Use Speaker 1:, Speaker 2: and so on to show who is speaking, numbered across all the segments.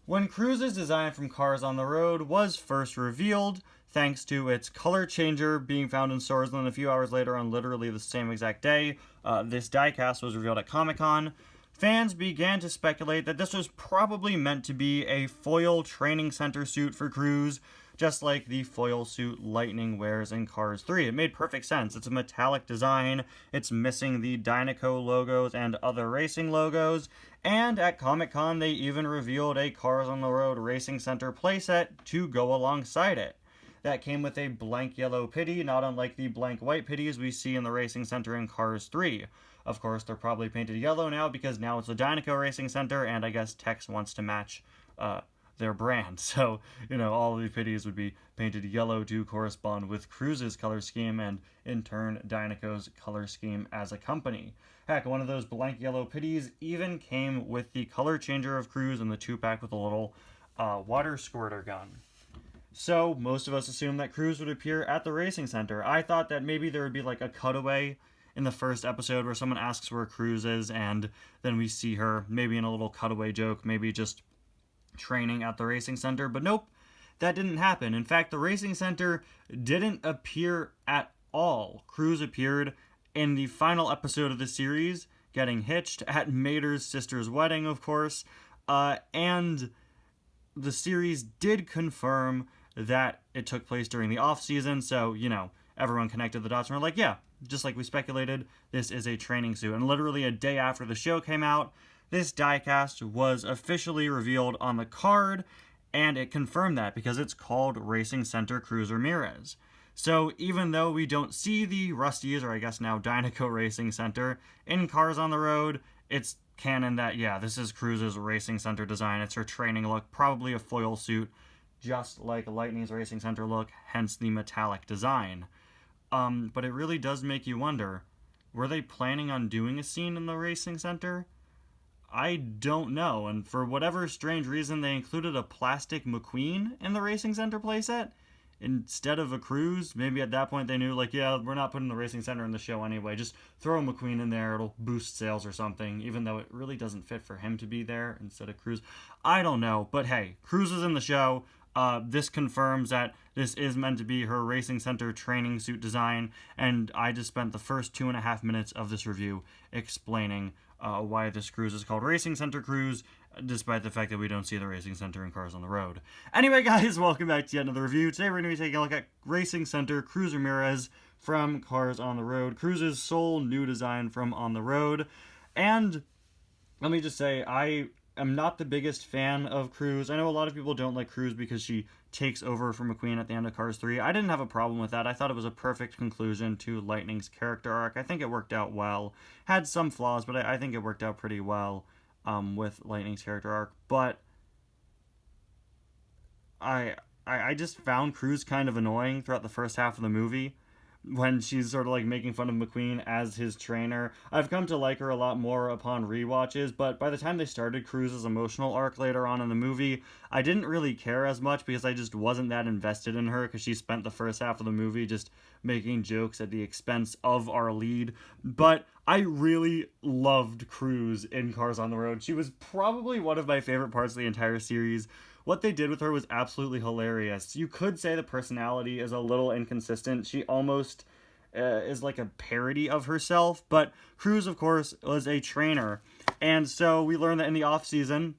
Speaker 1: When Cruz's design from Cars on the Road was first revealed, thanks to its color changer being found in stores, and then a few hours later on literally the same exact day, this diecast was revealed at Comic-Con, fans began to speculate that this was probably meant to be a foil training center suit for Cruz, just like the foil suit Lightning wears in Cars 3. It made perfect sense. It's a metallic design, it's missing the Dynaco logos and other racing logos, and at Comic-Con they even revealed a Cars on the Road Racing Center playset to go alongside it. That came with a blank yellow pity, not unlike the blank white pitties we see in the Racing Center in Cars 3. Of course, they're probably painted yellow now because now it's the Dynaco Racing Center, and I guess Tex wants to match their brand. So, all of the pitties would be painted yellow to correspond with Cruz's color scheme and, in turn, Dynaco's color scheme as a company. Heck, one of those blank yellow pitties even came with the color changer of Cruz and the 2-pack with a little water squirter gun. So, most of us assumed that Cruz would appear at the Racing Center. I thought that maybe there would be like a cutaway in the first episode where someone asks where Cruz is, and then we see her, maybe in a little cutaway joke, maybe just training at the Racing Center, but nope, that didn't happen. In fact, the Racing Center didn't appear at all. Cruz appeared in the final episode of the series, getting hitched at Mater's sister's wedding, of course, and the series did confirm that it took place during the off-season, so, everyone connected the dots and were like, yeah, just like we speculated, this is a training suit. And literally a day after the show came out, this diecast was officially revealed on the card, and it confirmed that because it's called Racing Center Cruz Ramirez. So even though we don't see the Rusty's, or I guess now Dynaco Racing Center, in Cars on the Road, it's canon that, yeah, this is Cruz's Racing Center design. It's her training look, probably a foil suit, just like Lightning's Racing Center look, hence the metallic design. But it really does make you wonder, were they planning on doing a scene in the Racing Center? I don't know, and for whatever strange reason, they included a plastic McQueen in the Racing Center playset instead of a Cruz. Maybe at that point they knew, like, yeah, we're not putting the Racing Center in the show anyway. Just throw a McQueen in there, it'll boost sales or something, even though it really doesn't fit for him to be there instead of Cruz. I don't know, but hey, Cruz is in the show. This confirms that this is meant to be her Racing Center training suit design, and I just spent the first 2.5 minutes of this review explaining why this Cruz is called Racing Center Cruz, despite the fact that we don't see the Racing Center in Cars on the Road. Anyway, guys, welcome back to yet another review. Today we're going to be taking a look at Racing Center Cruz Ramirez from Cars on the Road, Cruz's sole new design from On the Road. And let me just say, I am not the biggest fan of Cruz. I know a lot of people don't like Cruz because she takes over for McQueen at the end of Cars 3. I didn't have a problem with that. I thought it was a perfect conclusion to Lightning's character arc. I think it worked out well. Had some flaws, but I think it worked out pretty well with Lightning's character arc. But I just found Cruz kind of annoying throughout the first half of the movie, when she's sort of like making fun of McQueen as his trainer. I've come to like her a lot more upon rewatches, but by the time they started Cruz's emotional arc later on in the movie, I didn't really care as much because I just wasn't that invested in her because she spent the first half of the movie just making jokes at the expense of our lead. But I really loved Cruz in Cars on the Road. She was probably one of my favorite parts of the entire series. What they did with her was absolutely hilarious. You could say the personality is a little inconsistent. She almost is like a parody of herself. But Cruz, of course, was a trainer. And so we learned that in the off-season,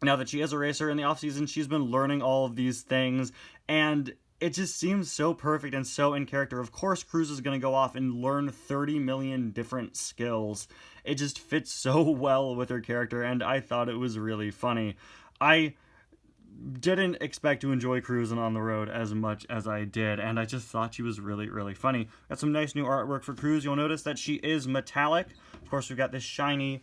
Speaker 1: now that she is a racer, in the off-season, she's been learning all of these things. And it just seems so perfect and so in character. Of course, Cruz is going to go off and learn 30 million different skills. It just fits so well with her character, and I thought it was really funny. I didn't expect to enjoy Cruz and On the Road as much as I did, and I just thought she was really, really funny. Got some nice new artwork for Cruz. You'll notice that she is metallic. Of course, we've got this shiny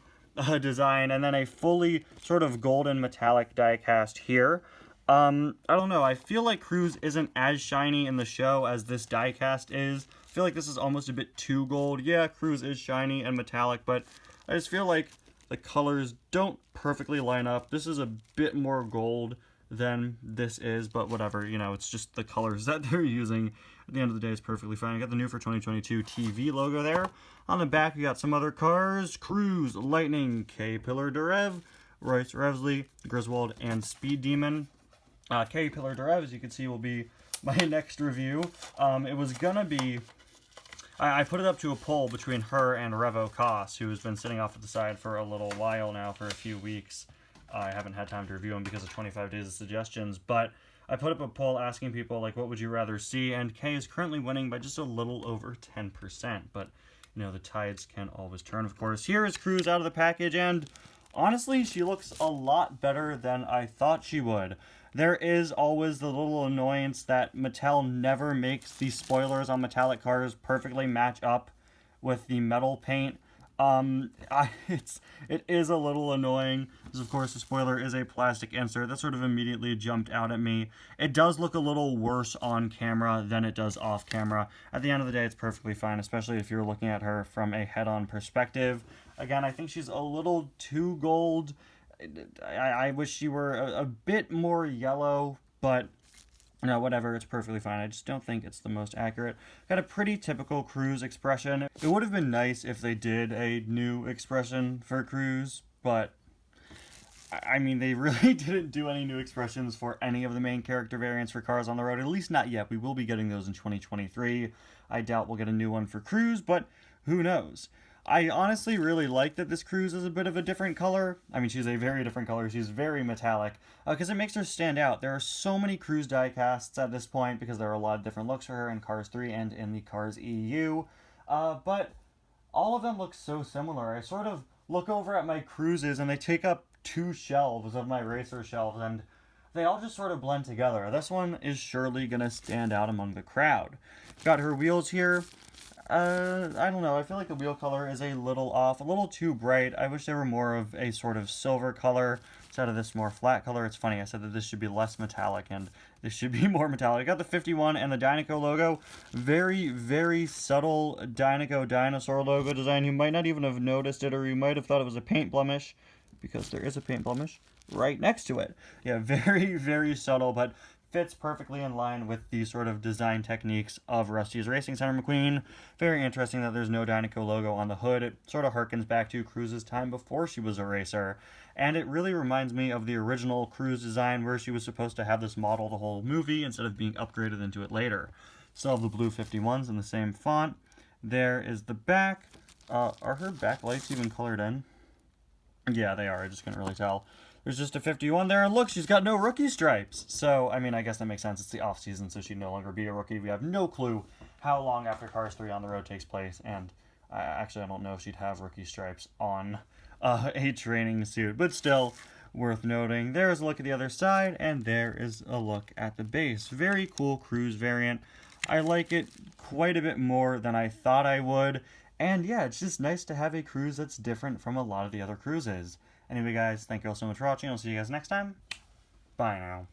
Speaker 1: design, and then a fully sort of golden metallic die-cast here. I don't know, I feel like Cruz isn't as shiny in the show as this die-cast is. I feel like this is almost a bit too gold. Yeah, Cruz is shiny and metallic, but I just feel like the colors don't perfectly line up. This is a bit more gold than this is, but whatever, it's just the colors that they're using. At the end of the day, it's perfectly fine. I got the new for 2022 TV logo there. On the back, we got some other cars: Cruz, Lightning, K-Pillar Derev, Royce Revsley, Griswold, and Speed Demon. K-Pillar Derev, as you can see, will be my next review. It was gonna be... I put it up to a poll between her and Revo Koss, who has been sitting off to the side for a little while now, for a few weeks. I haven't had time to review him because of 25 days of suggestions, but I put up a poll asking people, like, what would you rather see, and Kay is currently winning by just a little over 10%, but, you know, the tides can always turn, of course. Here is Cruz out of the package, and honestly, she looks a lot better than I thought she would. There is always the little annoyance that Mattel never makes the spoilers on metallic cars perfectly match up with the metal paint. It is a little annoying, because of course the spoiler is a plastic insert. That sort of immediately jumped out at me. It does look a little worse on camera than it does off camera. At the end of the day, it's perfectly fine, especially if you're looking at her from a head-on perspective. Again, I think she's a little too gold. I wish she were a bit more yellow, but no, whatever, it's perfectly fine. I just don't think it's the most accurate. Got a pretty typical Cruz expression. It would have been nice if they did a new expression for Cruz, but I mean, they really didn't do any new expressions for any of the main character variants for Cars on the Road, at least not yet. We will be getting those in 2023. I doubt we'll get a new one for Cruz, but who knows? I honestly really like that this Cruz is a bit of a different color. I mean, she's a very different color. She's very metallic, because it makes her stand out. There are so many Cruz diecasts at this point, because there are a lot of different looks for her in Cars 3 and in the Cars EU. But all of them look so similar. I sort of look over at my Cruzes, and they take up 2 shelves of my racer shelves, and they all just sort of blend together. This one is surely going to stand out among the crowd. Got her wheels here. I don't know, I feel like the wheel color is a little off, a little too bright. I wish they were more of a sort of silver color instead of this more flat color. It's funny, I said that this should be less metallic, and this should be more metallic. I got the 51 and the Dynaco logo. Very, very subtle Dynaco dinosaur logo design. You might not even have noticed it, or you might have thought it was a paint blemish, because there is a paint blemish right next to it. Yeah, very, very subtle, but fits perfectly in line with the sort of design techniques of Rusty's Racing Center McQueen. Very interesting that there's no Dynaco logo on the hood. It sort of harkens back to Cruz's time before she was a racer. And it really reminds me of the original Cruz design, where she was supposed to have this model the whole movie instead of being upgraded into it later. Still have the blue 51s in the same font. There is the back. Are her back lights even colored in? Yeah, they are. I just couldn't really tell. There's just a 51 there, and look, she's got no rookie stripes. So, I mean, I guess that makes sense. It's the off-season, so she'd no longer be a rookie. We have no clue how long after Cars 3 on the Road takes place, and actually, I don't know if she'd have rookie stripes on a training suit, but still worth noting. There's a look at the other side, and there is a look at the base. Very cool Cruz variant. I like it quite a bit more than I thought I would, and yeah, it's just nice to have a Cruz that's different from a lot of the other Cruzes. Anyway, guys, thank you all so much for watching. I'll see you guys next time. Bye now.